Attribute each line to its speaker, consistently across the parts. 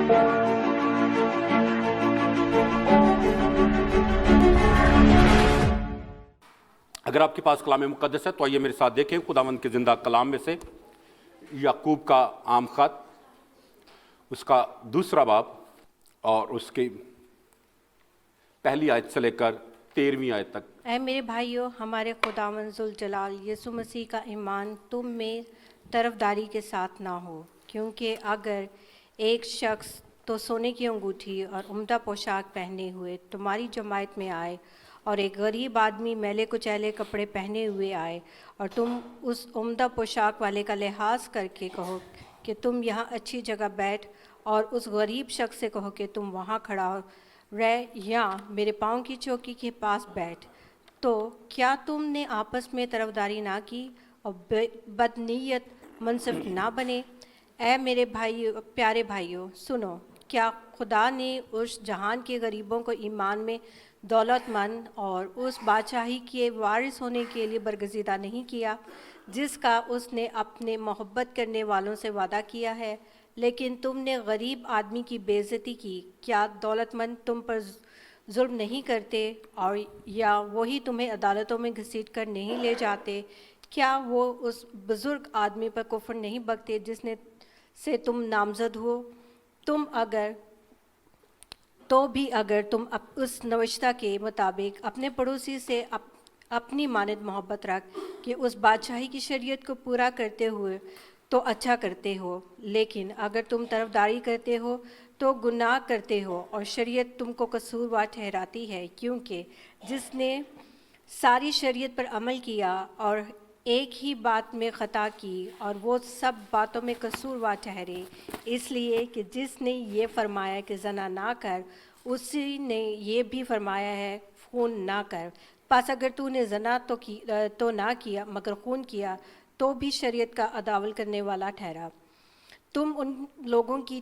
Speaker 1: اگر آپ کے پاس کلام مقدس ہے تو آئیے میرے ساتھ دیکھیں خداوند کے زندہ کلام میں سے یعقوب کا عام خط، اس کا 2 باب اور اس کی پہلی آیت سے لے کر 13ویں آیت تک۔
Speaker 2: اے میرے بھائیوں، ہمارے خداوند ذوالجلال یسوع مسیح کا ایمان تم میں طرفداری کے ساتھ نہ ہو، کیونکہ اگر ایک شخص تو سونے کی انگوٹھی اور عمدہ پوشاک پہنے ہوئے تمہاری جماعت میں آئے، اور ایک غریب آدمی میلے کچیلے کپڑے پہنے ہوئے آئے، اور تم اس عمدہ پوشاک والے کا لحاظ کر کے کہو کہ تم یہاں اچھی جگہ بیٹھ، اور اس غریب شخص سے کہو کہ تم وہاں کھڑا رہ یا میرے پاؤں کی چوکی کے پاس بیٹھ، تو کیا تم نے آپس میں طرفداری نہ کی اور بدنیت منصف نہ بنے؟ اے میرے بھائیو، پیارے بھائیوں، سنو، کیا خدا نے اس جہان کے غریبوں کو ایمان میں دولت مند اور اس بادشاہی کے وارث ہونے کے لیے برگزیدہ نہیں کیا جس کا اس نے اپنے محبت کرنے والوں سے وعدہ کیا ہے؟ لیکن تم نے غریب آدمی کی بے عزتی کی۔ کیا دولت مند تم پر ظلم نہیں کرتے، اور یا وہی تمہیں عدالتوں میں گھسیٹ کر نہیں لے جاتے؟ کیا وہ اس بزرگ آدمی پر کفر نہیں بکتے جس نے سے تم نامزد ہو؟ اگر تم اس نوشتہ کے مطابق اپنے پڑوسی سے اپنی مانند محبت رکھ کہ اس بادشاہی کی شریعت کو پورا کرتے ہوئے تو اچھا کرتے ہو، لیکن اگر تم طرفداری کرتے ہو تو گناہ کرتے ہو، اور شریعت تم کو قصوروار ٹھہراتی ہے، کیونکہ جس نے ساری شریعت پر عمل کیا اور ایک ہی بات میں خطا کی، اور وہ سب باتوں میں قصوروار ٹھہرے، اس لیے کہ جس نے یہ فرمایا کہ زنا نہ کر، اسی نے یہ بھی فرمایا ہے خون نہ کر۔ پس اگر تو نے زنا تو نہ کیا مگر خون کیا، تو بھی شریعت کا عداول کرنے والا ٹھہرا۔ تم ان لوگوں کی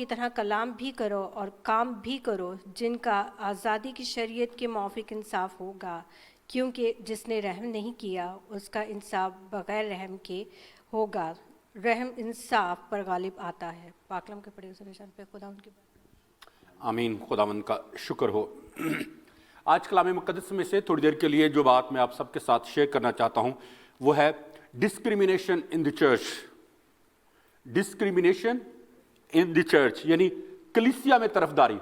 Speaker 2: طرح کلام بھی کرو اور کام بھی کرو جن کا آزادی کی شریعت کے موافق انصاف ہوگا، کیونکہ جس نے رحم نہیں کیا اس کا انصاف بغیر رحم کے ہوگا۔ رحم انصاف پر غالب آتا ہے۔ پاکلام کے پڑھے ہوئے نشان پہ خدا ان کی
Speaker 1: آمین۔ خداوند کا شکر ہو۔ آج کلام مقدس میں سے تھوڑی دیر کے لیے جو بات میں آپ سب کے ساتھ شیئر کرنا چاہتا ہوں وہ ہے discrimination in the church. Discrimination in the church یعنی کلیسیا میں طرفداری۔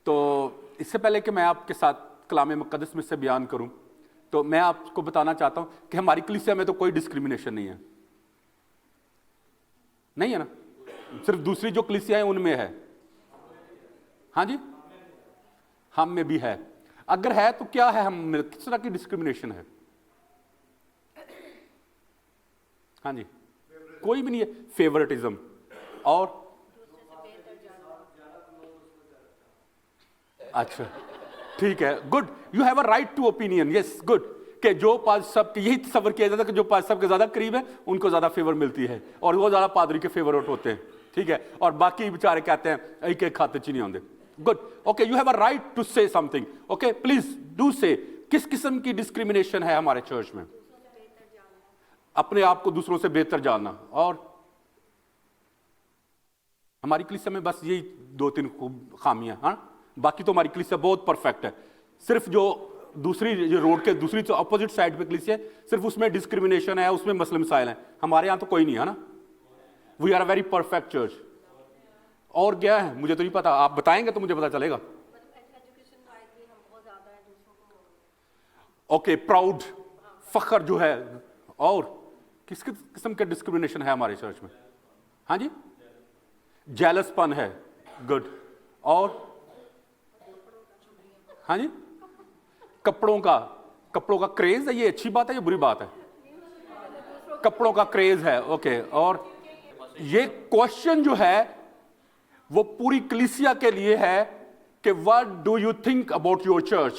Speaker 1: تو اس سے پہلے کہ میں آپ کے ساتھ کلام مقدس میں سے بیان کروں تو میں آپ کو بتانا چاہتا ہوں کہ ہماری کلیسیا میں تو کوئی ڈسکریمنیشن نہیں ہے، نہیں ہے نا، صرف دوسری جو کلیسیا ہیں ان میں ہے۔ ہاں جی، ہم میں بھی ہے۔ اگر ہے تو کیا ہے، ہم میں کس طرح کی ڈسکریمنیشن ہے؟ ہاں جی، کوئی بھی نہیں ہے۔ فیورٹزم اور اچھا ٹھیک ہے، good, you have a right to opinion, yes good, کہ جو پاس سب کے یہی تصور کیا جاتا ہے کہ جو پاس سب کے زیادہ قریب ہیں ان کو زیادہ فیور ملتی ہے اور وہ زیادہ پادری کے فیوریٹ ہوتے ہیں، ٹھیک ہے، اور باقی بیچارے کہتے ہیں ایک ایک کھاتے چینی ہوندے۔ Good, okay, you have a right to say something, okay, please do say. کس قسم کی ڈسکریمنیشن ہے ہمارے چرچ میں؟ اپنے آپ کو دوسروں سے بہتر جاننا، اور ہماری کلیسیا میں بس یہی 2-3 خامیاں، ہاں، باقی تو ہماری کلیسیا بہت پرفیکٹ ہے۔ صرف جو دوسری روڈ کے دوسری اپوزٹ سائڈ پہ کلیسیا ہے، صرف اس میں ڈسکریمنیشن ہے، اس میں مسئلے مسائل ہیں۔ ہمارے یہاں تو کوئی نہیں ہے نا، we are a very perfect church. اور کیا ہے مجھے تو نہیں پتا، آپ بتائیں گے تو مجھے پتا چلے گا۔ اوکے، پراؤڈ، فخر جو ہے، اور کس قسم کے ڈسکریمنیشن ہے ہمارے چرچ میں؟ ہاں جی، جیلس پن ہے، گڈ، اور ہاں جی، کپڑوں کا کریز ہے۔ یہ اچھی بات ہے یا بری بات ہے؟ کپڑوں کا کریز ہے، اوکے۔ اور یہ کوشچن جو ہے وہ پوری کلیسیا کے لیے ہے کہ what do you think about your church،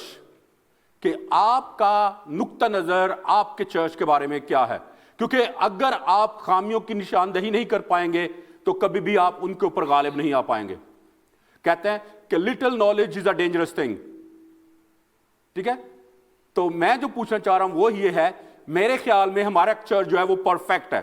Speaker 1: کہ آپ کا نقطہ نظر آپ کے چرچ کے بارے میں کیا ہے، کیونکہ اگر آپ خامیوں کی نشاندہی نہیں کر پائیں گے تو کبھی بھی آپ ان کے اوپر غالب نہیں آ پائیں گے۔ کہتے ہیں کہ little knowledge is a dangerous thing، ٹھیک ہے؟ تو میں جو پوچھنا چاہ رہا ہوں وہ یہ ہے، میرے خیال میں ہمارا چرچ جو ہے وہ پرفیکٹ ہے،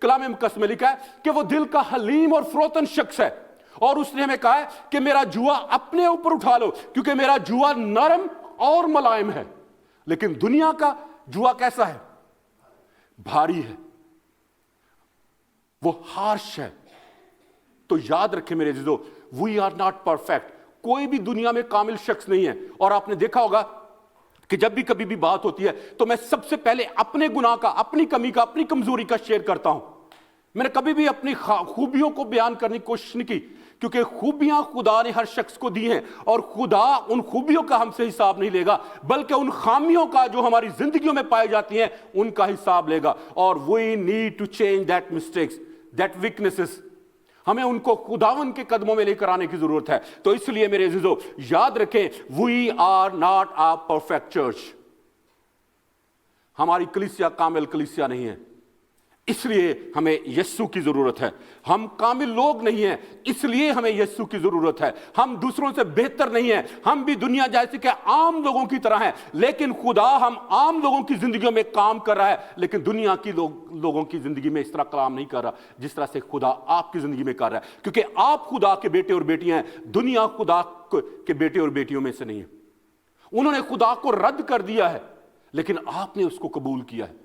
Speaker 1: کلام مقدس میں لکھا ہے کہ وہ دل کا حلیم اور فروتن شخص ہے، اور اس نے ہمیں کہا ہے کہ میرا جوا اپنے اوپر اٹھا لو کیونکہ میرا جوا نرم اور ملائم ہے۔ لیکن دنیا کا جوا کیسا ہے؟ بھاری ہے، وہ ہارش ہے۔ تو یاد رکھیں میرے عزیزو، وی آر ناٹ پرفیکٹ، کوئی بھی دنیا میں کامل شخص نہیں ہے۔ اور آپ نے دیکھا ہوگا کہ جب بھی کبھی بھی بات ہوتی ہے تو میں سب سے پہلے اپنے گناہ کا، اپنی کمی کا، اپنی کمزوری کا شیئر کرتا ہوں۔ میں نے کبھی بھی اپنی خوبیوں کو بیان کرنے کی کوشش نہیں کی، کیونکہ خوبیاں خدا نے ہر شخص کو دی ہیں، اور خدا ان خوبیوں کا ہم سے حساب نہیں لے گا، بلکہ ان خامیوں کا جو ہماری زندگیوں میں پائی جاتی ہیں ان کا حساب لے گا۔ اور we need to change that mistakes, that weaknesses, ہمیں ان کو خداوند کے قدموں میں لے کر آنے کی ضرورت ہے۔ تو اس لیے میرے عزیزو یاد رکھیں، we are not a perfect church, ہماری کلیسیا کامل کلیسیا نہیں ہے، اس لیے ہمیں یسوع کی ضرورت ہے۔ ہم کامل لوگ نہیں ہیں، اس لیے ہمیں یسوع کی ضرورت ہے۔ ہم دوسروں سے بہتر نہیں ہیں، ہم بھی دنیا جیسے کہ عام لوگوں کی طرح ہیں، لیکن خدا ہم عام لوگوں کی زندگیوں میں کام کر رہا ہے، لیکن دنیا کی لوگوں کی زندگی میں اس طرح کام نہیں کر رہا جس طرح سے خدا آپ کی زندگی میں کر رہا ہے، کیونکہ آپ خدا کے بیٹے اور بیٹیاں ہیں، دنیا خدا کے بیٹے اور بیٹیوں میں سے نہیں ہے۔ انہوں نے خدا کو رد کر دیا ہے، لیکن آپ نے اس کو قبول کیا ہے،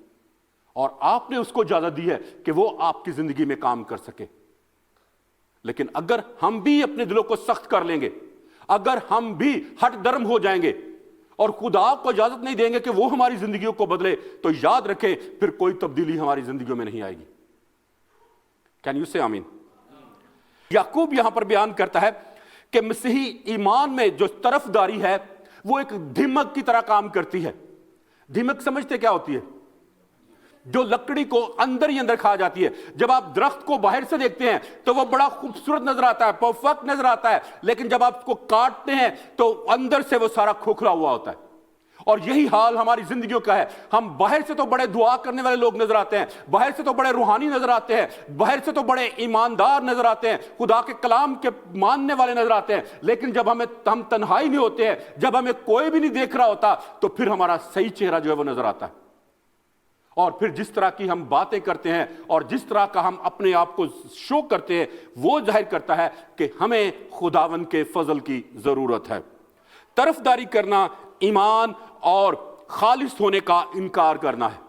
Speaker 1: اور آپ نے اس کو اجازت دی ہے کہ وہ آپ کی زندگی میں کام کر سکے۔ لیکن اگر ہم بھی اپنے دلوں کو سخت کر لیں گے، اگر ہم بھی ہٹ درم ہو جائیں گے اور خدا کو اجازت نہیں دیں گے کہ وہ ہماری زندگیوں کو بدلے، تو یاد رکھیں پھر کوئی تبدیلی ہماری زندگیوں میں نہیں آئے گی۔ کین یو سے آمین؟ یعقوب یہاں پر بیان کرتا ہے کہ مسیحی ایمان میں جو طرفداری ہے وہ ایک دھمک کی طرح کام کرتی ہے۔ دھمک سمجھتے کیا ہوتی ہے؟ جو لکڑی کو اندر ہی اندر کھا جاتی ہے۔ جب آپ درخت کو باہر سے دیکھتے ہیں تو وہ بڑا خوبصورت نظر آتا ہے، پرفیکٹ نظر آتا ہے، لیکن جب آپ اس کو کاٹتے ہیں تو اندر سے وہ سارا کھوکھلا ہوا ہوتا ہے۔ اور یہی حال ہماری زندگیوں کا ہے۔ ہم باہر سے تو بڑے دعا کرنے والے لوگ نظر آتے ہیں، باہر سے تو بڑے روحانی نظر آتے ہیں، باہر سے تو بڑے ایماندار نظر آتے ہیں، خدا کے کلام کے ماننے والے نظر آتے ہیں، لیکن جب ہم تنہائی میں ہوتے ہیں، جب ہمیں کوئی بھی نہیں دیکھ رہا ہوتا، تو پھر ہمارا صحیح چہرہ جو ہے وہ نظر آتا ہے۔ اور پھر جس طرح کی ہم باتیں کرتے ہیں اور جس طرح کا ہم اپنے آپ کو شو کرتے ہیں، وہ ظاہر کرتا ہے کہ ہمیں خداوند کے فضل کی ضرورت ہے۔ طرفداری کرنا ایمان اور خالص ہونے کا انکار کرنا ہے۔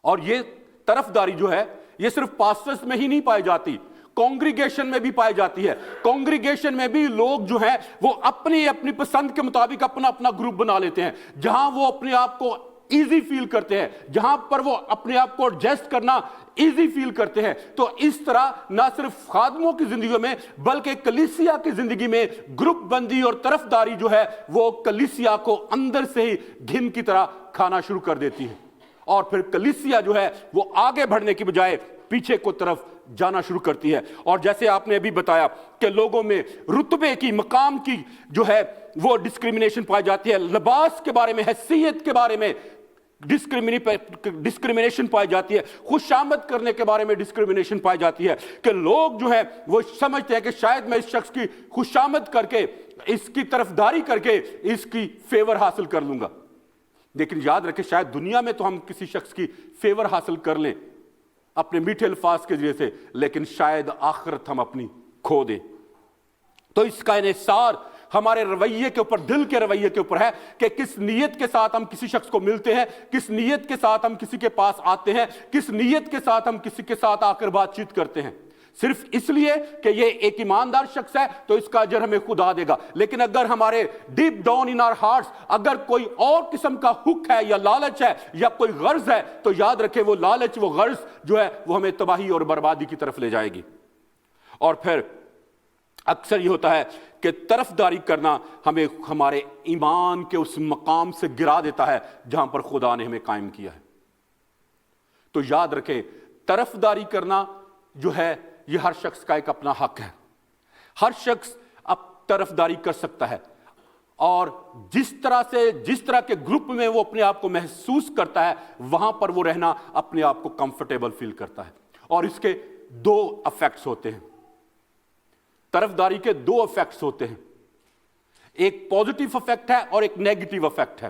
Speaker 1: اور یہ طرفداری جو ہے یہ صرف پاسٹرز میں ہی نہیں پائی جاتی، کانگریگیشن میں بھی پائی جاتی ہے۔ کانگریگیشن میں بھی لوگ جو ہیں وہ اپنی اپنی پسند کے مطابق اپنا اپنا گروپ بنا لیتے ہیں، جہاں وہ اپنے آپ کو ایزی فیل کرتے ہیں، جہاں پر وہ اپنے آپ کو ایڈجسٹ کرنا ایزی فیل کرتے ہیں۔ تو اس طرح نہ صرف خادموں کی زندگیوں میں بلکہ کلیسیا کی زندگی میں گروپ بندی اور طرفداری جو ہے وہ کلیسیا کو اندر سے ہی گھن کی طرح کھانا شروع کر دیتی ہے، اور پھر کلیسیا جو ہے وہ آگے بڑھنے کی بجائے پیچھے کو طرف جانا شروع کرتی ہے۔ اور جیسے آپ نے ابھی بتایا کہ لوگوں میں رتبے کی، مقام کی جو ہے وہ ڈسکریمنیشن پائی جاتی ہے، لباس کے بارے میں، حیثیت کے بارے میں ڈسکریمنیشن پائی جاتی ہے، خوشامد کرنے کے بارے میں ڈسکریمنیشن پائی جاتی ہے، کہ لوگ جو ہیں وہ سمجھتے ہیں کہ شاید میں اس شخص کی خوشامد کر کے، اس کی طرفداری کر کے اس کی فیور حاصل کر لوں گا۔ لیکن یاد رکھیں شاید دنیا میں تو ہم کسی شخص کی فیور حاصل کر لیں اپنے میٹھے الفاظ کے ذریعے سے، لیکن شاید آخرت ہم اپنی کھو دیں۔ تو اس کا انحصار ہمارے رویے کے اوپر، دل کے رویے کے اوپر ہے کہ کس نیت کے ساتھ ہم کسی شخص کو ملتے ہیں، کس نیت کے ساتھ ہم کسی کے پاس آتے ہیں، کس نیت کے ساتھ ہم کسی کے ساتھ آ کر بات چیت کرتے ہیں۔ صرف اس لیے کہ یہ ایک ایماندار شخص ہے تو اس کا اجر ہمیں خدا دے گا، لیکن اگر ہمارے deep down in our hearts اگر کوئی اور قسم کا حق ہے یا لالچ ہے یا کوئی غرض ہے، تو یاد رکھیں وہ لالچ، وہ غرض جو ہے وہ ہمیں تباہی اور بربادی کی طرف لے جائے گی۔ اور پھر اکثر یہ ہوتا ہے کہ طرفداری کرنا ہمیں ہمارے ایمان کے اس مقام سے گرا دیتا ہے جہاں پر خدا نے ہمیں قائم کیا ہے۔ تو یاد رکھیں طرفداری کرنا جو ہے یہ ہر شخص کا ایک اپنا حق ہے، ہر شخص اب طرفداری کر سکتا ہے، اور جس طرح کے گروپ میں وہ اپنے آپ کو محسوس کرتا ہے وہاں پر وہ رہنا اپنے آپ کو کمفرٹیبل فیل کرتا ہے۔ اور اس کے دو ایفیکٹس ہوتے ہیں، طرفداری کے دو ایفیکٹس ہوتے ہیں، ایک پازیٹیو ایفیکٹ ہے اور ایک نیگیٹو ایفیکٹ ہے۔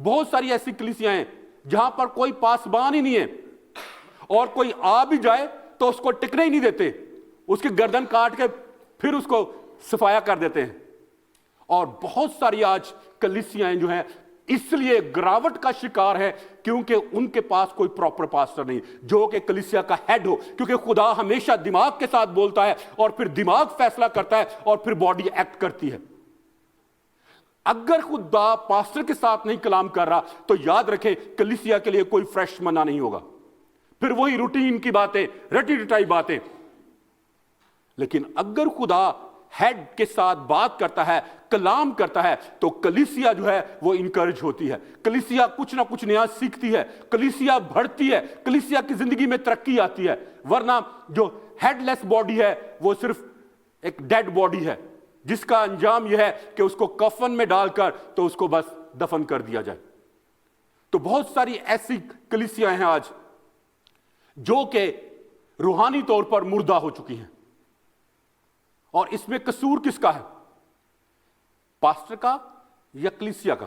Speaker 1: بہت ساری ایسی کلیسیاں ہیں جہاں پر کوئی پاسبان ہی نہیں ہے, اور کوئی آ بھی جائے تو اس کو ٹکنے ہی نہیں دیتے, اس کی گردن کاٹ کے پھر اس کو صفایا کر دیتے ہیں. اور بہت ساری آج کلیسیاں جو ہیں اس لیے گراوٹ کا شکار ہے کیونکہ ان کے پاس کوئی پراپر پاسٹر نہیں جو کہ کلیسیا کا ہیڈ ہو, کیونکہ خدا ہمیشہ دماغ کے ساتھ بولتا ہے اور پھر دماغ فیصلہ کرتا ہے اور پھر باڈی ایکٹ کرتی ہے. اگر خدا پاسٹر کے ساتھ نہیں کلام کر رہا تو یاد رکھیں کلیسیا کے لیے کوئی فریش منا نہیں ہوگا, پھر وہی روٹین کی باتیں, رٹی رٹائی باتیں. لیکن اگر خدا ہیڈ کے ساتھ بات کرتا ہے, کلام کرتا ہے, تو کلیسیا جو ہے وہ انکریج ہوتی ہے, کلیسیا کچھ نہ کچھ نیا سیکھتی ہے, کلیسیا بڑھتی ہے, کلیسیا کی زندگی میں ترقی آتی ہے. ورنہ جو ہیڈ لیس باڈی ہے وہ صرف ایک ڈیڈ باڈی ہے جس کا انجام یہ ہے کہ اس کو کفن میں ڈال کر تو اس کو بس دفن کر دیا جائے. تو بہت ساری ایسی کلیسیاں ہیں آج جو کہ روحانی طور پر مردہ ہو چکی ہیں, اور اس میں قصور کس کا ہے, پاسٹر کا یا کلیسیا کا,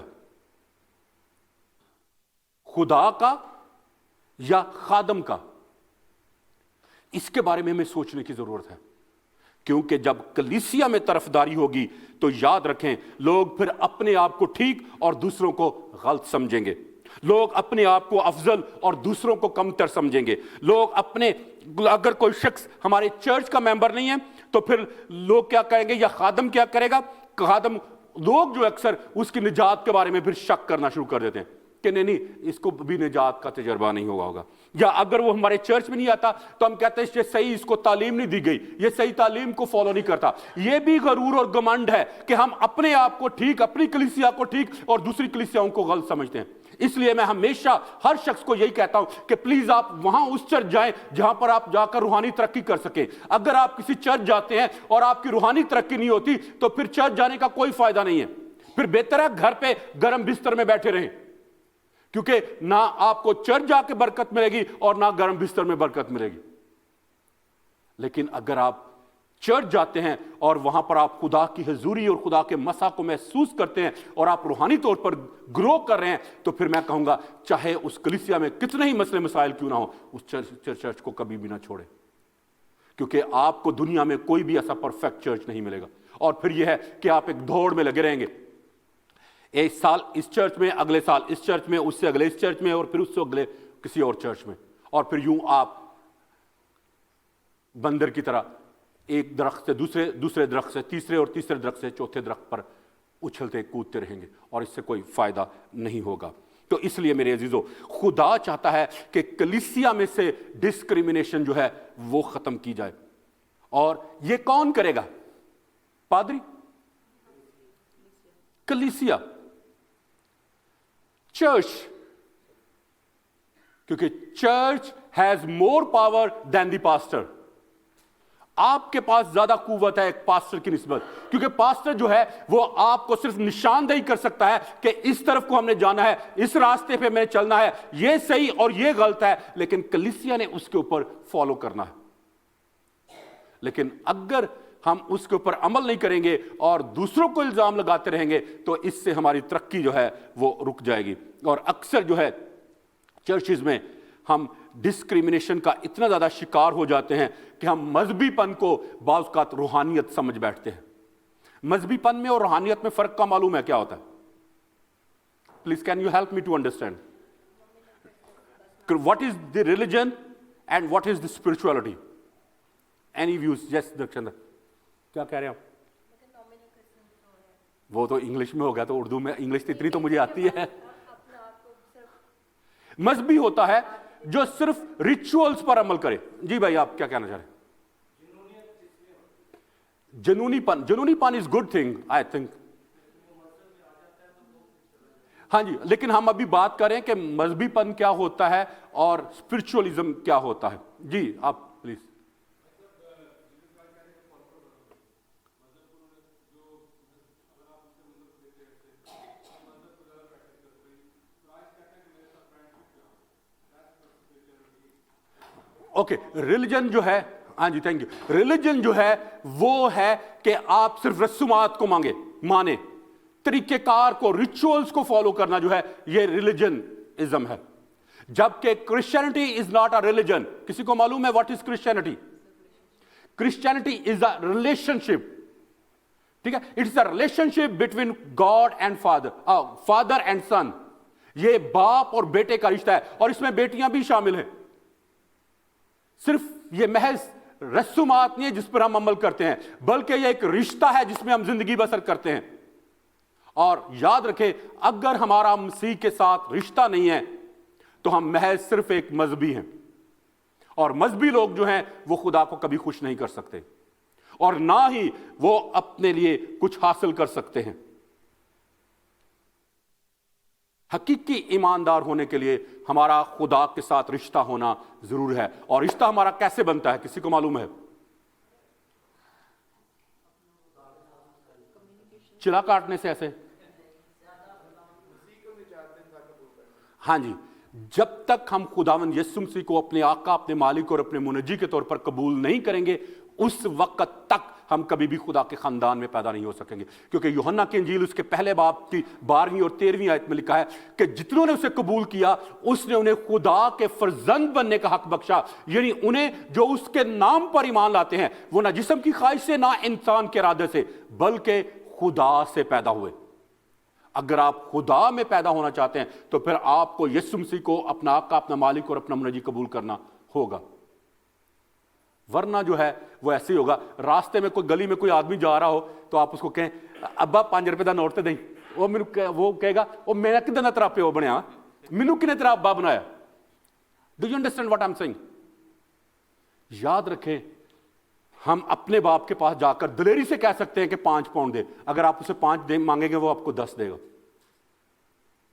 Speaker 1: خدا کا یا خادم کا؟ اس کے بارے میں ہمیں سوچنے کی ضرورت ہے, کیونکہ جب کلیسیا میں طرفداری ہوگی تو یاد رکھیں لوگ پھر اپنے آپ کو ٹھیک اور دوسروں کو غلط سمجھیں گے, لوگ اپنے آپ کو افضل اور دوسروں کو کمتر سمجھیں گے. لوگ اپنے, اگر کوئی شخص ہمارے چرچ کا ممبر نہیں ہے تو پھر لوگ کیا کہیں گے, یا خادم کیا کرے گا, خادم, لوگ جو اکثر اس کی نجات کے بارے میں پھر شک کرنا شروع کر دیتے ہیں کہ نہیں اس کو بھی نجات کا تجربہ نہیں ہوگا. یا اگر وہ ہمارے چرچ میں نہیں آتا تو ہم کہتے ہیں یہ صحیح, اس کو تعلیم نہیں دی گئی, یہ صحیح تعلیم کو فالو نہیں کرتا. یہ بھی غرور اور گمنڈ ہے کہ ہم اپنے آپ کو ٹھیک, اپنی کلیسیا کو ٹھیک اور دوسری کلیسیاؤں کو غلط سمجھتے ہیں. اس لیے میں ہمیشہ ہر شخص کو یہی کہتا ہوں کہ پلیز آپ وہاں اس چرچ جائیں جہاں پر آپ جا کر روحانی ترقی کر سکیں. اگر آپ کسی چرچ جاتے ہیں اور آپ کی روحانی ترقی نہیں ہوتی تو پھر چرچ جانے کا کوئی فائدہ نہیں ہے. پھر بہتر ہے گھر پہ گرم بستر میں بیٹھے رہیں, کیونکہ نہ آپ کو چرچ جا کے برکت ملے گی اور نہ گرم بستر میں برکت ملے گی. لیکن اگر آپ چرچ جاتے ہیں اور وہاں پر آپ خدا کی حضوری اور خدا کے مسا کو محسوس کرتے ہیں اور آپ روحانی طور پر گرو کر رہے ہیں, تو پھر میں کہوں گا چاہے اس کلیسیا میں کتنے ہی مسئلے مسائل کیوں نہ ہو, اس چرچ کو کبھی بھی نہ چھوڑے, کیونکہ آپ کو دنیا میں کوئی بھی ایسا پرفیکٹ چرچ نہیں ملے گا. اور پھر یہ ہے کہ آپ ایک دوڑ میں لگے رہیں گے, ایک سال اس چرچ میں, اگلے سال اس چرچ میں, اس سے اگلے اس چرچ میں, اور پھر اس سے اگلے کسی اور چرچ میں, اور پھر یوں آپ بندر کی طرح ایک درخت سے دوسرے درخت سے تیسرے اور تیسرے درخت سے چوتھے درخت پر اچھلتے کودتے رہیں گے, اور اس سے کوئی فائدہ نہیں ہوگا. تو اس لیے میرے عزیزو, خدا چاہتا ہے کہ کلیسیا میں سے ڈسکریمنیشن جو ہے وہ ختم کی جائے. اور یہ کون کرے گا؟ پادری, کلیسیا, چرچ, کیونکہ church has more power than the pastor. آپ کے پاس زیادہ قوت ہے ایک پاسٹر کی نسبت, کیونکہ پاسٹر جو ہے وہ آپ کو صرف نشاندہی کر سکتا ہے کہ اس طرف کو ہم نے جانا ہے, اس راستے پہ میں چلنا ہے, یہ صحیح اور یہ غلط ہے, لیکن کلیسیا نے اس کے اوپر فالو کرنا ہے. لیکن اگر ہم اس کے اوپر عمل نہیں کریں گے اور دوسروں کو الزام لگاتے رہیں گے تو اس سے ہماری ترقی جو ہے وہ رک جائے گی. اور اکثر جو ہے چرچز میں ہم ڈسکریمنیشن کا اتنا زیادہ شکار ہو جاتے ہیں کہ ہم مذہبی پن کو بعض اوقات روحانیت سمجھ بیٹھتے ہیں. مذہبی پن میں اور روحانیت میں فرق کا معلوم ہے کیا ہوتا ہے؟ Please can you help me to understand what is the religion and what is the spirituality? Any views? Yes درخشندر, کیا کہہ رہے ہیں آپ؟ وہ تو انگلش میں ہو گیا, تو اردو میں, انگلش اتنی تو مجھے آتی ہے. مذہبی ہوتا ہے جو صرف ریچولز پر عمل کرے. جی بھائی آپ کیا کہنا چاہ رہے ہیں؟ جنونی پن is good thing I think. ہاں جی, لیکن ہم ابھی بات کریں کہ مذہبی پن کیا ہوتا ہے اور اسپرچولیزم کیا ہوتا ہے. جی آپ پلیز. اوکے, ریلیجن جو ہے, ہاں جی تھینک یو, ریلیجن جو ہے وہ ہے کہ آپ صرف رسومات کو مانیں, طریقہ کار کو, ریچولز کو فالو کرنا جو ہے یہ ریلیجنزم ہے, جبکہ Christianity is not a religion. کسی کو معلوم ہے what is Christianity? Christianity is a relationship. ٹھیک ہے, it's a relationship between God and father and son. یہ باپ اور بیٹے کا رشتہ ہے, اور اس میں بیٹیاں بھی شامل ہیں. صرف یہ محض رسومات نہیں ہے جس پر ہم عمل کرتے ہیں, بلکہ یہ ایک رشتہ ہے جس میں ہم زندگی بسر کرتے ہیں. اور یاد رکھیں, اگر ہمارا مسیح کے ساتھ رشتہ نہیں ہے تو ہم محض صرف ایک مذہبی ہیں, اور مذہبی لوگ جو ہیں وہ خدا کو کبھی خوش نہیں کر سکتے, اور نہ ہی وہ اپنے لیے کچھ حاصل کر سکتے ہیں. حقیقی ایماندار ہونے کے لیے ہمارا خدا کے ساتھ رشتہ ہونا ضرور ہے. اور رشتہ ہمارا کیسے بنتا ہے, کسی کو معلوم ہے؟ چلا کاٹنے سے ایسے. ہاں جی, جب تک ہم خداوند یسوع مسیح کو اپنے آقا, اپنے مالک اور اپنے منجی کے طور پر قبول نہیں کریں گے, اس وقت تک ہم کبھی بھی خدا کے خاندان میں پیدا نہیں ہو سکیں گے. کیونکہ یوحنا کی انجیل اس کے پہلے باب کی 12ویں اور 13ویں آیت میں لکھا ہے کہ جتنوں نے اسے قبول کیا اس نے انہیں خدا کے فرزند بننے کا حق بخشا. یعنی انہیں جو اس کے نام پر ایمان لاتے ہیں وہ نہ جسم کی خواہش سے, نہ انسان کے ارادے سے, بلکہ خدا سے پیدا ہوئے. اگر آپ خدا میں پیدا ہونا چاہتے ہیں تو پھر آپ کو یسوع مسیح کو اپنا آقا, اپنا مالک اور اپنا منجی قبول کرنا ہوگا. ورنہ جو ہے وہ ایسے ہی ہوگا, راستے میں کوئی گلی میں کوئی آدمی جا رہا ہو تو آپ اس کو کہیں ابا 5 روپے دا نوٹ تے دیں, وہ کہے گا وہ میرا کدھر تیرا پیو بنیا, مینوں کنے تیرا ابا بنایا. Do you understand what I am saying? یاد رکھیں, ہم اپنے باپ کے پاس جا کر دلیری سے کہہ سکتے ہیں کہ 5 پاؤنڈ دے. اگر آپ اسے 5 مانگیں گے وہ آپ کو 10 دے گا,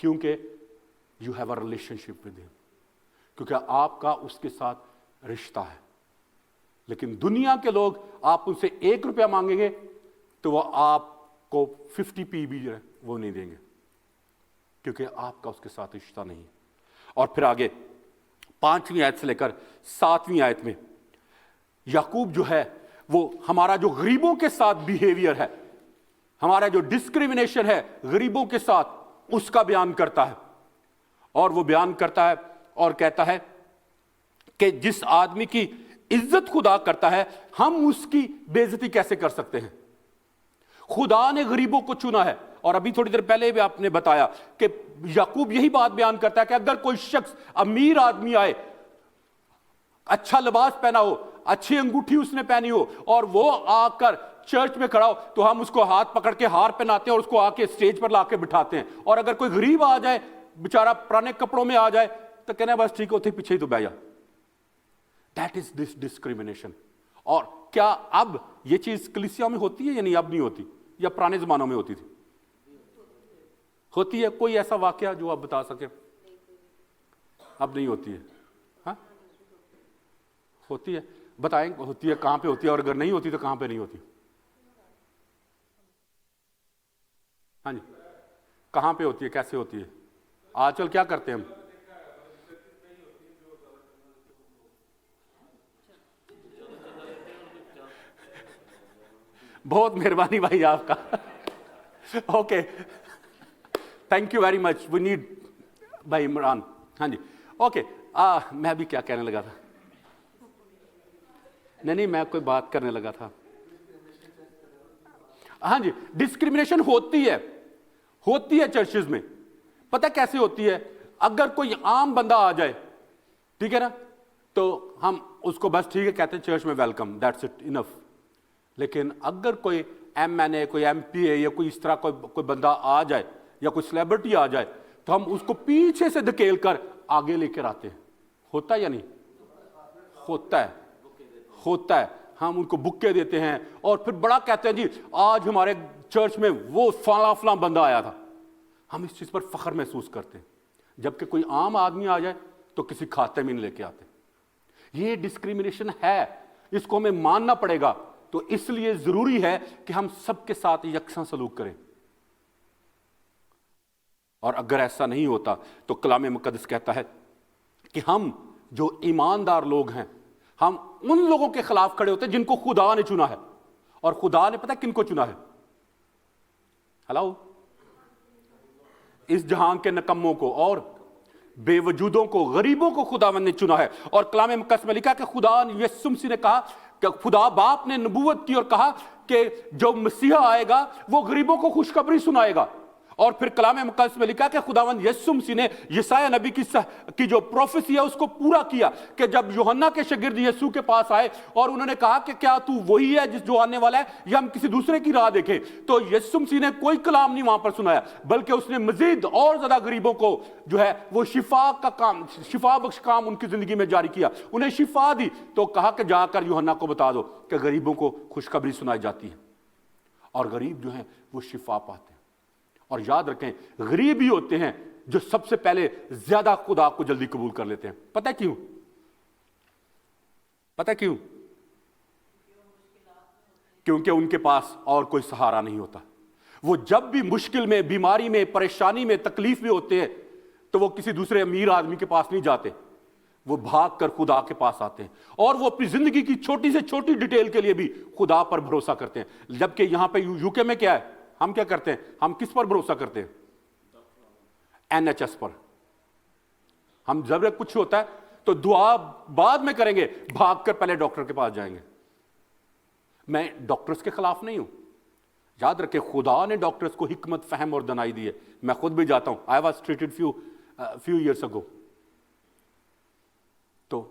Speaker 1: کیونکہ you have a relation ship with ہم, کیونکہ آپ کا اس کے ساتھ رشتہ ہے. لیکن دنیا کے لوگ آپ ان سے 1 روپیہ مانگیں گے تو وہ آپ کو 50p بھی جو ہے وہ نہیں دیں گے, کیونکہ آپ کا اس کے ساتھ رشتہ نہیں. اور پھر آگے 5ویں آیت سے لے کر 7ویں آیت میں یعقوب جو ہے وہ ہمارا جو غریبوں کے ساتھ بیہیویئر ہے, ہمارا جو ڈسکریمنیشن ہے غریبوں کے ساتھ, اس کا بیان کرتا ہے. اور وہ بیان کرتا ہے اور کہتا ہے کہ جس آدمی کی عزت خدا کرتا ہے ہم اس کی بے عزتی کیسے کر سکتے ہیں. خدا نے غریبوں کو چنا ہے, اور ابھی تھوڑی دیر پہلے بھی آپ نے بتایا کہ یعقوب یہی بات بیان کرتا ہے کہ اگر کوئی شخص امیر آدمی آئے, اچھا لباس پہنا ہو, اچھی انگوٹھی اس نے پہنی ہو, اور وہ آ کر چرچ میں کھڑا ہو تو ہم اس کو ہاتھ پکڑ کے ہار پہناتے ہیں اور اس کو آ کے اسٹیج پر لا کے بٹھاتے ہیں. اور اگر کوئی غریب آ جائے, بیچارہ پرانے کپڑوں میں آ جائے, تو کہنا ہے بس ٹھیک ہوتے پیچھے ہی تو بیٹھ جا. That is this discrimination. اور کیا اب یہ چیز کلیسیا میں ہوتی ہے یا نہیں؟ اب نہیں ہوتی, یا پرانے زمانوں میں ہوتی تھی؟ ہوتی ہے. کوئی ایسا واقعہ جو آپ بتا سکیں؟ اب نہیں ہوتی ہے. ہاں ہوتی ہے, بتائیں ہوتی ہے کہاں پہ ہوتی ہے, اور اگر نہیں ہوتی تو کہاں پہ نہیں ہوتی؟ ہاں جی, کہاں پہ ہوتی ہے, کیسے ہوتی ہے, آج کل کیا کرتے ہیں ہم؟ بہت مہربانی بھائی آپ کا. Okay, thank you very much. We need بھائی عمران. ہاں جی, اوکے. میں بھی کیا کہنے لگا تھا, نہیں میں کوئی بات کرنے لگا تھا. ہاں جی, ڈسکریمنیشن ہوتی ہے چرچز میں. پتہ کیسے ہوتی ہے؟ اگر کوئی عام بندہ آ جائے, ٹھیک ہے نا, تو ہم اس کو بس ٹھیک ہے کہتے ہیں چرچ میں ویلکم, دیٹس اٹ, انف. لیکن اگر کوئی MNA, کوئی MP یا کوئی اس طرح کوئی بندہ آ جائے, یا کوئی سیلیبریٹی آ جائے, تو ہم اس کو پیچھے سے دھکیل کر آگے لے کر آتے ہیں. ہوتا ہے یا نہیں؟ ہوتا ہے. ہم ان کو بکے دیتے ہیں اور پھر بڑا کہتے ہیں جی آج ہمارے چرچ میں وہ فلاں بندہ آیا تھا. ہم اس چیز پر فخر محسوس کرتے ہیں, جبکہ کوئی عام آدمی آ جائے تو کسی کھاتے میں نہیں لے کے آتے. یہ ڈسکریمنیشن ہے, اس کو ہمیں ماننا پڑے گا. تو اس لیے ضروری ہے کہ ہم سب کے ساتھ یکساں سلوک کریں. اور اگر ایسا نہیں ہوتا تو کلام مقدس کہتا ہے کہ ہم جو ایماندار لوگ ہیں, ہم ان لوگوں کے خلاف کھڑے ہوتے ہیں جن کو خدا نے چنا ہے. اور خدا نے پتہ کن کو چنا ہے؟ ہلو, اس جہاں کے نکموں کو اور بے وجودوں کو، غریبوں کو خداوند نے چنا ہے. اور کلام مقدس میں لکھا کہ خدا یسوع مسیح نے کہا کہ خدا باپ نے نبوت کی اور کہا کہ جو مسیحا آئے گا وہ غریبوں کو خوشخبری سنائے گا. اور پھر کلام مقدس میں لکھا کہ خداوند یسوع مسیح نے یسایہ نبی کی جو پروفیسی ہے اس کو پورا کیا کہ جب یوحنا کے شاگرد یسوع کے پاس آئے اور انہوں نے کہا کہ کیا تو وہی ہے جس جو آنے والا ہے یا ہم کسی دوسرے کی راہ دیکھیں، تو یسوع مسیح نے کوئی کلام نہیں وہاں پر سنایا، بلکہ اس نے مزید اور زیادہ غریبوں کو جو ہے وہ شفا بخش کام ان کی زندگی میں جاری کیا، انہیں شفا دی. تو کہا کہ جا کر یوحنا کو بتا دو کہ غریبوں کو خوشخبری سنائی جاتی ہے اور غریب جو ہیں وہ شفا پاتے ہیں. اور یاد رکھیں غریب ہی ہوتے ہیں جو سب سے پہلے زیادہ خدا کو جلدی قبول کر لیتے ہیں. پتہ کیوں؟ پتہ کیوں؟ کیونکہ ان کے پاس اور کوئی سہارا نہیں ہوتا. وہ جب بھی مشکل میں، بیماری میں، پریشانی میں، تکلیف میں ہوتے ہیں تو وہ کسی دوسرے امیر آدمی کے پاس نہیں جاتے، وہ بھاگ کر خدا کے پاس آتے ہیں اور وہ اپنی زندگی کی چھوٹی سے چھوٹی ڈیٹیل کے لیے بھی خدا پر بھروسہ کرتے ہیں. جبکہ یہاں پہ یو کے میں کیا ہے، ہم کیا کرتے ہیں؟ ہم کس پر بھروسہ کرتے ہیں؟ NHS پر. ہم جب کچھ ہوتا ہے تو دعا بعد میں کریں گے، بھاگ کر پہلے ڈاکٹر کے پاس جائیں گے. میں ڈاکٹرز کے خلاف نہیں ہوں، یاد رکھیں خدا نے ڈاکٹرز کو حکمت، فہم اور دانائی دی ہے. میں خود بھی جاتا ہوں، I was treated few years ago. تو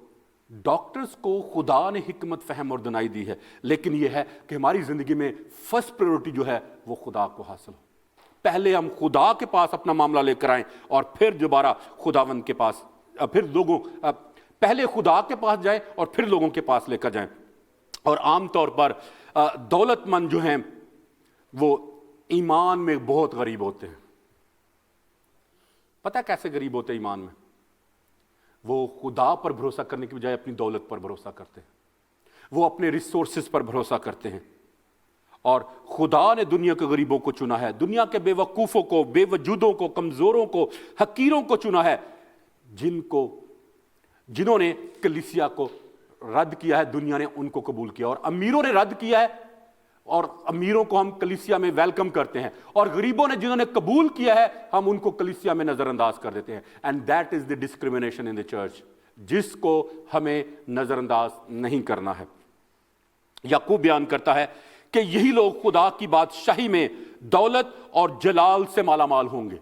Speaker 1: ڈاکٹرز کو خدا نے حکمت، فہم اور دانائی دی ہے، لیکن یہ ہے کہ ہماری زندگی میں فرسٹ پریورٹی جو ہے وہ خدا کو حاصل ہو. پہلے ہم خدا کے پاس اپنا معاملہ لے کر آئیں اور پھر دوبارہ خداوند کے پاس، پہلے خدا کے پاس جائیں اور پھر لوگوں کے پاس لے کر جائیں. اور عام طور پر دولت مند جو ہیں وہ ایمان میں بہت غریب ہوتے ہیں. پتہ کیسے غریب ہوتے ہیں ایمان میں؟ وہ خدا پر بھروسہ کرنے کی بجائے اپنی دولت پر بھروسہ کرتے ہیں، وہ اپنے ریسورسز پر بھروسہ کرتے ہیں. اور خدا نے دنیا کے غریبوں کو چنا ہے، دنیا کے بے وقوفوں کو، بے وجودوں کو، کمزوروں کو، حقیروں کو چنا ہے، جنہوں نے کلیسیا کو رد کیا ہے دنیا نے ان کو قبول کیا، اور امیروں نے رد کیا ہے اور امیروں کو ہم کلیسیا میں ویلکم کرتے ہیں، اور غریبوں نے جنہوں نے قبول کیا ہے ہم ان کو کلیسیا میں نظر انداز کر دیتے ہیں. And that is the discrimination in the church, جس کو ہمیں نظر انداز نہیں کرنا ہے. یعقوب بیان کرتا ہے کہ یہی لوگ خدا کی بادشاہی میں دولت اور جلال سے مالا مال ہوں گے.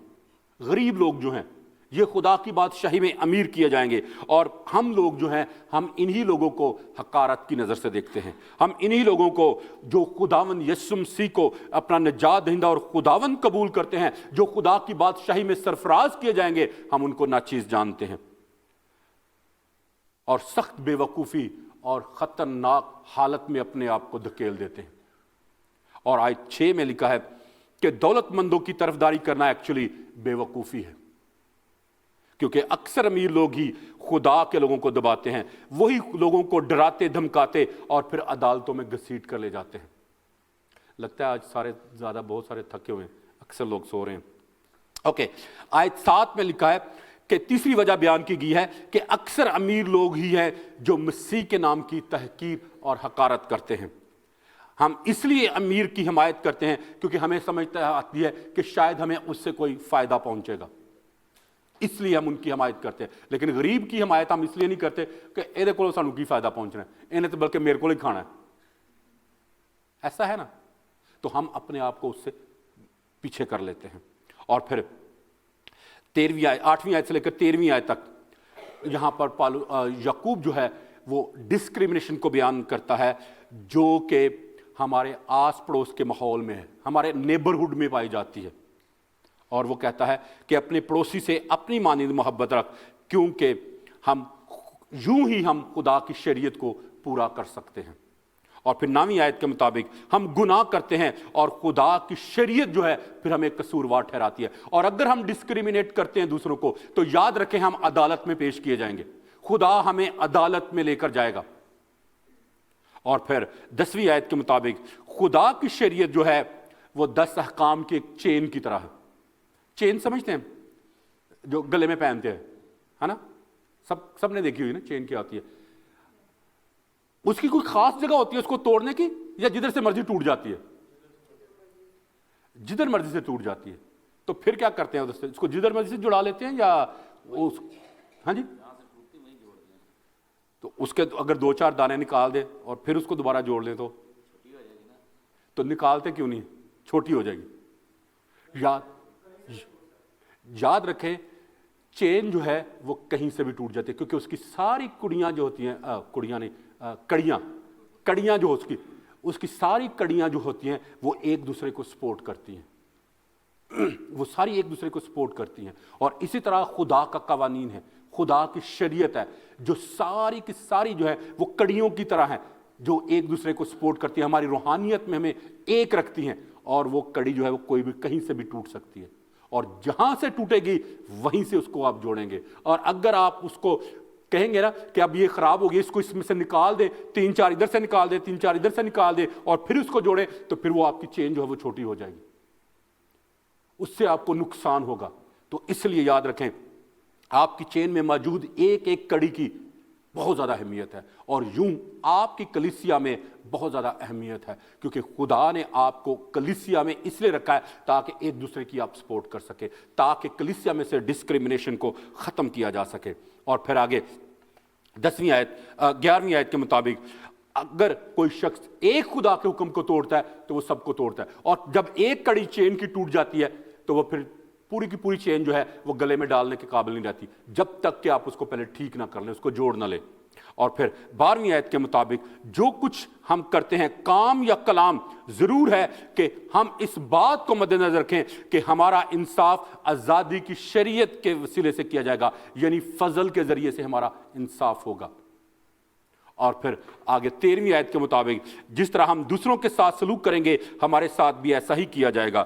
Speaker 1: غریب لوگ جو ہیں یہ خدا کی بادشاہی میں امیر کیے جائیں گے، اور ہم لوگ جو ہیں ہم انہی لوگوں کو حقارت کی نظر سے دیکھتے ہیں. ہم انہی لوگوں کو جو خداوند یسوع مسیح کو اپنا نجات دہندہ اور خداوند قبول کرتے ہیں، جو خدا کی بادشاہی میں سرفراز کیے جائیں گے، ہم ان کو ناچیز جانتے ہیں اور سخت بے وقوفی اور خطرناک حالت میں اپنے آپ کو دھکیل دیتے ہیں. اور آیت 6 میں لکھا ہے کہ دولت مندوں کی طرفداری کرنا ایکچولی بے وقوفی ہے، کیونکہ اکثر امیر لوگ ہی خدا کے لوگوں کو دباتے ہیں، وہی لوگوں کو ڈراتے دھمکاتے اور پھر عدالتوں میں گھسیٹ کر لے جاتے ہیں. لگتا ہے آج بہت سارے تھکے ہوئے ہیں، اکثر لوگ سو رہے ہیں. اوکے، آیت 7 میں لکھا ہے کہ تیسری وجہ بیان کی گئی ہے کہ اکثر امیر لوگ ہی ہیں جو مسیح کے نام کی تحقیر اور حقارت کرتے ہیں. ہم اس لیے امیر کی حمایت کرتے ہیں کیونکہ ہمیں سمجھتا آتی ہے کہ شاید ہمیں اس سے کوئی فائدہ پہنچے گا، اس لیے ہم ان کی حمایت کرتے ہیں. لیکن غریب کی حمایت ہم اس لیے نہیں کرتے کہ یہ کو سانو کی فائدہ پہنچنا ہے، انہیں تو بلکہ میرے کو ہی کھانا ہے. ایسا ہے نا، تو ہم اپنے آپ کو اس سے پیچھے کر لیتے ہیں. اور پھر 8ویں آیت سے لے کر 13ویں آیت تک یہاں پر یعقوب جو ہے وہ ڈسکریمنیشن کو بیان کرتا ہے جو کہ ہمارے آس پڑوس کے ماحول میں ہے، ہمارے نیبرہڈ میں پائی جاتی ہے. اور وہ کہتا ہے کہ اپنے پڑوسی سے اپنی مانند محبت رکھ، کیونکہ یوں ہی ہم خدا کی شریعت کو پورا کر سکتے ہیں. اور پھر 9ویں آیت کے مطابق ہم گناہ کرتے ہیں اور خدا کی شریعت جو ہے پھر ہمیں قصوروار ٹھہراتی ہے. اور اگر ہم ڈسکریمنیٹ کرتے ہیں دوسروں کو تو یاد رکھیں ہم عدالت میں پیش کیے جائیں گے، خدا ہمیں عدالت میں لے کر جائے گا. اور پھر 10ویں آیت کے مطابق خدا کی شریعت جو ہے وہ 10 احکام کی ایک چین کی طرح ہے. چین سمجھتے ہیں جو گلے میں پہنتے ہیں، ہے نا؟ سب نے دیکھی ہوئی نا چین کیا ہوتی ہے. اس کی کوئی خاص جگہ ہوتی ہے اس کو توڑنے کی، یا جدھر سے مرضی ٹوٹ جاتی ہے؟ جدھر مرضی سے ٹوٹ جاتی ہے. تو پھر کیا کرتے ہیں ادھر سے؟ اس کو جدھر مرضی سے جڑا لیتے ہیں یا ہاں جی، تو اس کے اگر 2-4 دانے نکال دیں اور پھر اس کو دوبارہ جوڑ لیں تو نکالتے کیوں نہیں؟ چھوٹی ہو جائے گی. یاد رکھیں چین جو ہے وہ کہیں سے بھی ٹوٹ جاتی ہے، کیونکہ اس کی ساری کڑیاں جو ہوتی ہیں کڑیاں جو اس کی ساری کڑیاں جو ہوتی ہیں وہ ایک دوسرے کو سپورٹ کرتی ہیں، وہ ساری ایک دوسرے کو سپورٹ کرتی ہیں. اور اسی طرح خدا کا قوانین ہے، خدا کی شریعت ہے، جو ساری کی ساری جو ہے وہ کڑیوں کی طرح ہے، جو ایک دوسرے کو سپورٹ کرتی ہیں، ہماری روحانیت میں ہمیں ایک رکھتی ہیں. اور وہ کڑی جو ہے وہ کوئی بھی کہیں سے بھی ٹوٹ سکتی ہے، اور جہاں سے ٹوٹے گی وہیں سے اس کو آپ جوڑیں گے. اور اگر آپ اس کو کہیں گے نا کہ اب یہ خراب ہو گئی، اس کو اس میں سے نکال دیں، 3-4 ادھر سے نکال دیں، 3-4 ادھر سے نکال دیں، اور پھر اس کو جوڑیں، تو پھر وہ آپ کی چین جو ہے وہ چھوٹی ہو جائے گی، اس سے آپ کو نقصان ہوگا. تو اس لیے یاد رکھیں آپ کی چین میں موجود ایک ایک کڑی کی بہت زیادہ اہمیت ہے، اور یوں آپ کی کلیسیا میں بہت زیادہ اہمیت ہے، کیونکہ خدا نے آپ کو کلیسیا میں اس لیے رکھا ہے تاکہ ایک دوسرے کی آپ سپورٹ کر سکے، تاکہ کلیسیا میں سے ڈسکریمنیشن کو ختم کیا جا سکے. اور پھر آگے 11ویں آیت کے مطابق اگر کوئی شخص ایک خدا کے حکم کو توڑتا ہے تو وہ سب کو توڑتا ہے، اور جب ایک کڑی چین کی ٹوٹ جاتی ہے تو وہ پھر پوری کی پوری چین جو ہے وہ گلے میں ڈالنے کے قابل نہیں رہتی، جب تک کہ آپ اس کو پہلے ٹھیک نہ کر لیں، اس کو جوڑ نہ لیں. اور پھر 12ویں آیت کے مطابق جو کچھ ہم کرتے ہیں کام یا کلام، ضرور ہے کہ ہم اس بات کو مد نظر رکھیں کہ ہمارا انصاف آزادی کی شریعت کے وسیلے سے کیا جائے گا، یعنی فضل کے ذریعے سے ہمارا انصاف ہوگا. اور پھر آگے 13ویں آیت کے مطابق جس طرح ہم دوسروں کے ساتھ سلوک کریں گے ہمارے ساتھ بھی ایسا ہی کیا جائے گا.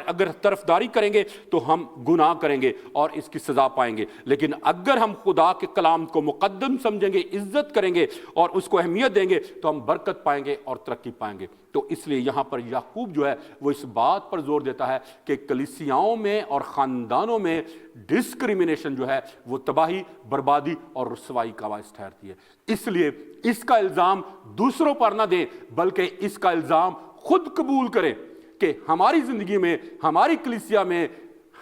Speaker 1: اگر طرفداری کریں گے تو ہم گناہ کریں گے اور اس کی سزا پائیں گے، لیکن اگر ہم خدا کے کلام کو مقدم سمجھیں گے، عزت کریں گے اور اس کو اہمیت دیں گے تو ہم برکت پائیں گے اور ترقی پائیں گے. تو اس لیے یہاں پر یعقوب جو ہے وہ اس بات پر زور دیتا ہے کہ کلیسیاؤں میں اور خاندانوں میں ڈسکریمنیشن جو ہے وہ تباہی، بربادی اور رسوائی کا باعث ٹھہرتی ہے. اس لیے اس کا الزام دوسروں پر نہ دیں، بلکہ اس کا الزام خود قبول کریں کہ ہماری زندگی میں، ہماری کلیسیا میں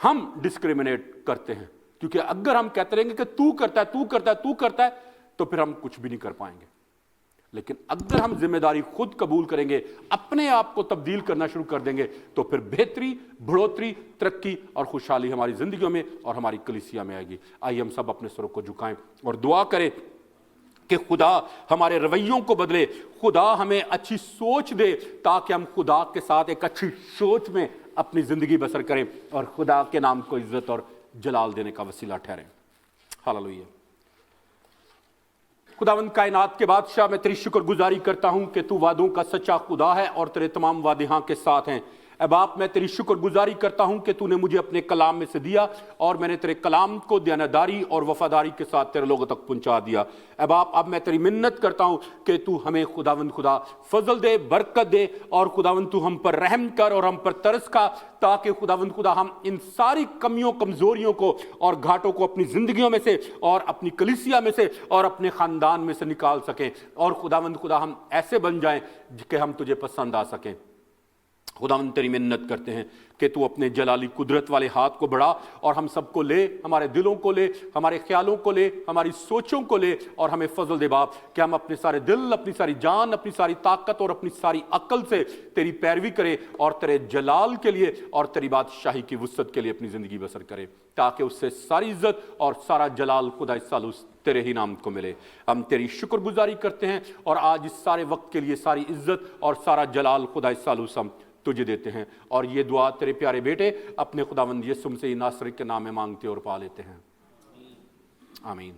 Speaker 1: ہم ڈسکریمنیٹ کرتے ہیں. کیونکہ اگر ہم کہتے رہیں گے کہ تو کرتا ہے، تو کرتا ہے، تو کرتا ہے، تو پھر ہم کچھ بھی نہیں کر پائیں گے. لیکن اگر ہم ذمہ داری خود قبول کریں گے، اپنے آپ کو تبدیل کرنا شروع کر دیں گے، تو پھر بہتری، بڑھوتری، ترقی اور خوشحالی ہماری زندگیوں میں اور ہماری کلیسیا میں آئے گی. آئیے ہم سب اپنے سروں کو جھکائیں اور دعا کریں کہ خدا ہمارے رویوں کو بدلے، خدا ہمیں اچھی سوچ دے تاکہ ہم خدا کے ساتھ ایک اچھی سوچ میں اپنی زندگی بسر کریں اور خدا کے نام کو عزت اور جلال دینے کا وسیلہ ٹھہریں. ہاللویہ. خداوند کائنات کے بادشاہ، میں تیری شکر گزاری کرتا ہوں کہ تو وعدوں کا سچا خدا ہے اور تیرے تمام وعدے ہاں کے ساتھ ہیں. اے باپ، میں تیری شکر گزاری کرتا ہوں کہ تو نے مجھے اپنے کلام میں سے دیا اور میں نے تیرے کلام کو دیانتداری اور وفاداری کے ساتھ تیرے لوگوں تک پہنچا دیا. اے باپ، اب میں تیری منت کرتا ہوں کہ تو ہمیں خداوند خدا فضل دے، برکت دے، اور خداوند تو ہم پر رحم کر اور ہم پر ترس کھا، تاکہ خداوند خدا ہم ان ساری کمیوں، کمزوریوں کو اور گھاٹوں کو اپنی زندگیوں میں سے اور اپنی کلیسیا میں سے اور اپنے خاندان میں سے نکال سکیں، اور خداوند خدا ہم ایسے بن جائیں کہ ہم تجھے پسند آ سکیں. خداوند تیری منت کرتے ہیں کہ تو اپنے جلالی قدرت والے ہاتھ کو بڑھا اور ہم سب کو لے، ہمارے دلوں کو لے، ہمارے خیالوں کو لے، ہماری سوچوں کو لے، اور ہمیں فضل دے باپ کہ ہم اپنے سارے دل، اپنی ساری جان، اپنی ساری طاقت اور اپنی ساری عقل سے تیری پیروی کریں اور تیرے جلال کے لیے اور تیری بادشاہی کی وسعت کے لیے اپنی زندگی بسر کریں، تاکہ اس سے ساری عزت اور سارا جلال خدا سالوس تیرے ہی نام کو ملے. ہم تیری شکر گزاری کرتے ہیں اور آج اس سارے وقت کے لیے ساری عزت اور سارا جلال خدا سالوس ہم تجھے دیتے ہیں، اور یہ دعا تیرے پیارے بیٹے اپنے خداوند یسوع مسیح ناصری کے نام میں مانگتے اور پا لیتے ہیں. آمین.